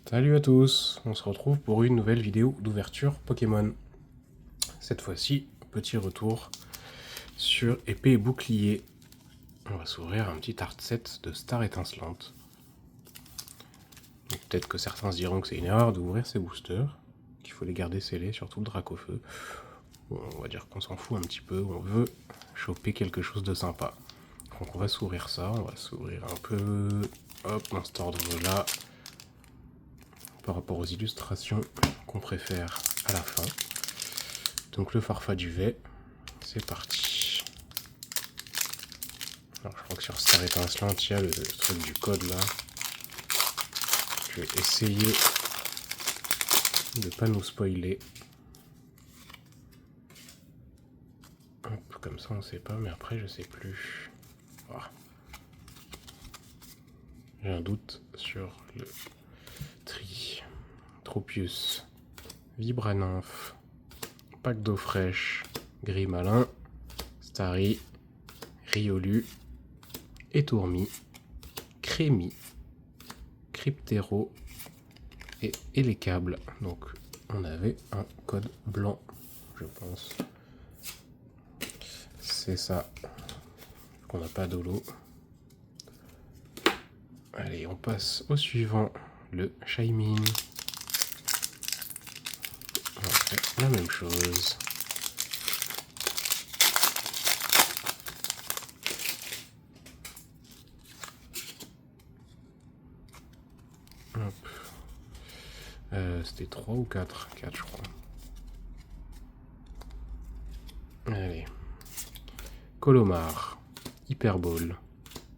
Salut à tous, on se retrouve pour une nouvelle vidéo d'ouverture Pokémon. Cette fois-ci, petit retour sur épée et bouclier. On va s'ouvrir un petit art set de Star étincelante. Peut-être que certains se diront que c'est une erreur d'ouvrir ces boosters, qu'il faut les garder scellés, surtout le Dracofeu. Bon, on va dire qu'on s'en fout un petit peu, on veut choper quelque chose de sympa. Donc on va s'ouvrir ça, on va s'ouvrir un peu, hop, dans cet ordre-là, par rapport aux illustrations qu'on préfère à la fin. Donc le Farfaduvet, c'est parti. Alors je crois que sur Star étincelante, il y a le truc du code là. Je vais essayer de pas nous spoiler. Hop, comme ça on sait pas, mais après je sais plus. Oh. J'ai un doute sur le tri. Tropius, Vibranymph, Pack d'eau fraîche, Grimalin, Starry, Riolu, Étourmi, Crémi, Cryptero et les câbles. Donc on avait un code blanc, je pense. C'est ça. On n'a pas d'holo. Allez, on passe au suivant, le Shaymin. On fait la même chose. Hop. C'était 3 ou 4 4 je crois. Allez. Colomar, Hyperball,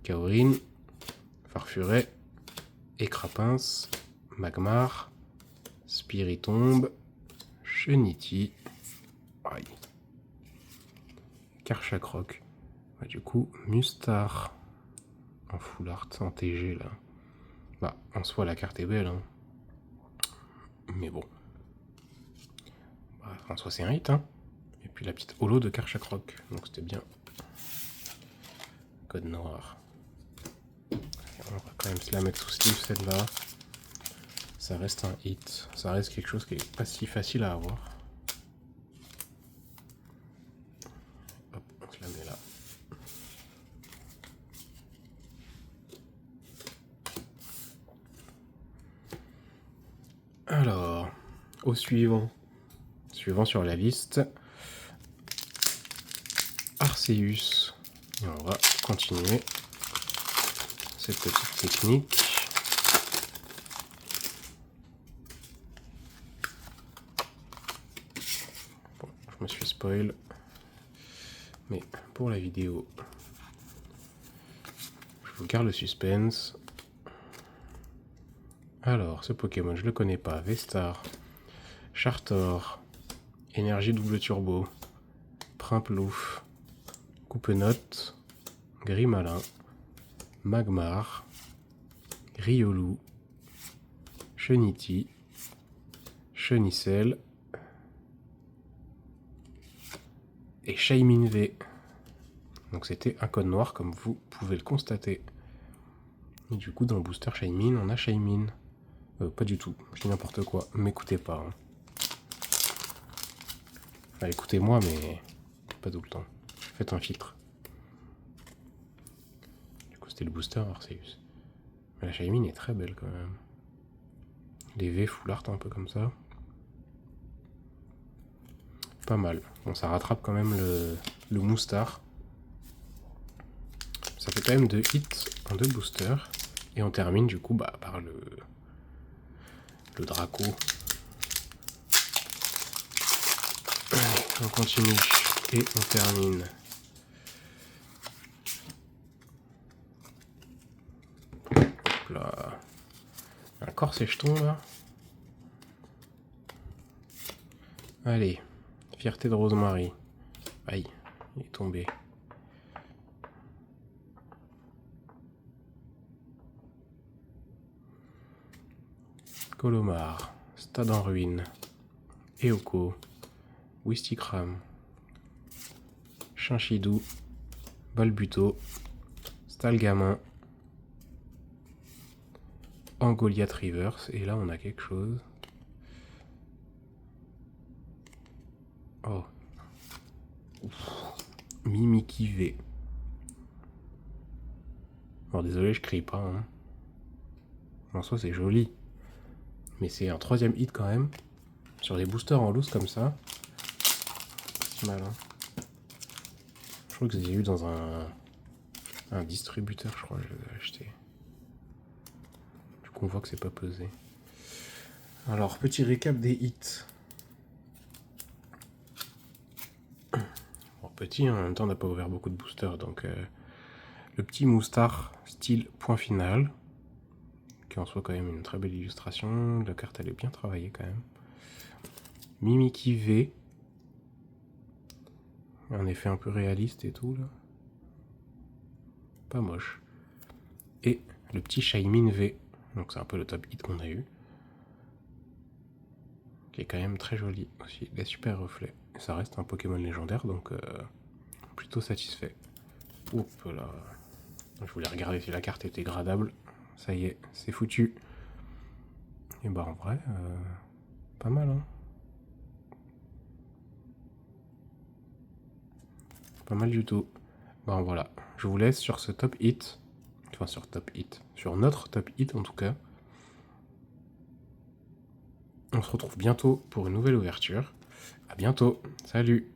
Kaorin, Farfuret, Écrapince, Magmar, Spiritombe, Cheniti, aïe, Karchakroc. Bah, du coup, Mustar en full art, en TG là. Bah, en soi, la carte est belle, hein. Mais bon. Bah, en soi, c'est un hit, hein. Et puis la petite holo de Karchakroc, donc c'était bien. Code noir. On va quand même se la mettre sous sleeve celle-là. Ça reste un hit. Ça reste quelque chose qui est pas si facile à avoir. Hop, on se la met là. Alors, au suivant. Suivant sur la liste. Arceus. Et on va continuer cette petite technique. Bon, je me suis spoil. Mais pour la vidéo, je vous garde le suspense. Alors, ce Pokémon, je le connais pas. Vestar, Chartor, Énergie double turbo, Primplouf, Coupenote, Grimalin, Magmar, Riolu, Cheniti, Chenicel et Shaymin V. Donc c'était un code noir comme vous pouvez le constater. Et du coup dans le booster Shaymin, on a Shaymin. Pas du tout, je dis n'importe quoi, m'écoutez pas. Hein. Enfin, écoutez-moi, mais pas tout le temps. Faites un filtre. Du coup c'était le booster Arceus. Mais la Shaymin est très belle quand même. Les V full art un peu comme ça. Pas mal. Bon, ça rattrape quand même le Moustar. Ça fait quand même 2 hits en 2 boosters. Et on termine du coup par le Draco. Allez, on continue et on termine. Hop là. Encore ces jetons là. Allez, fierté de Rosemary. Aïe, il est tombé. Colomar, Stade en ruine, Eoko, Wistikram, Chinchidou, Balbuto, Stalgamin, en Goliath Reverse. Et là, on a quelque chose. Oh. Mimiki V. Alors désolé, je crie pas. Hein. En soi, c'est joli. Mais c'est un 3ème hit quand même. Sur des boosters en loose comme ça. C'est mal, hein. Je crois que j'ai eu dans un distributeur, je crois que je l'ai acheté. Du coup, on voit que c'est pas pesé. Alors, petit récap des hits. Bon, petit, en même temps, on n'a pas ouvert beaucoup de boosters. Donc, le petit Moustar, style point final. Qui en soit quand même une très belle illustration. La carte, elle est bien travaillée quand même. Mimiki V. Un effet un peu réaliste et tout, là. Pas moche. Et le petit Shaymin V. Donc c'est un peu le top hit qu'on a eu. Qui est quand même très joli aussi. Des super reflets. Et ça reste un Pokémon légendaire, donc plutôt satisfait. Hop là. Je voulais regarder si la carte était gradable. Ça y est, c'est foutu. Et bah en vrai, pas mal, hein. Pas mal du tout. Bon voilà, je vous laisse sur ce top hit. Enfin sur top hit. Sur notre top hit en tout cas. On se retrouve bientôt pour une nouvelle ouverture. A bientôt. Salut.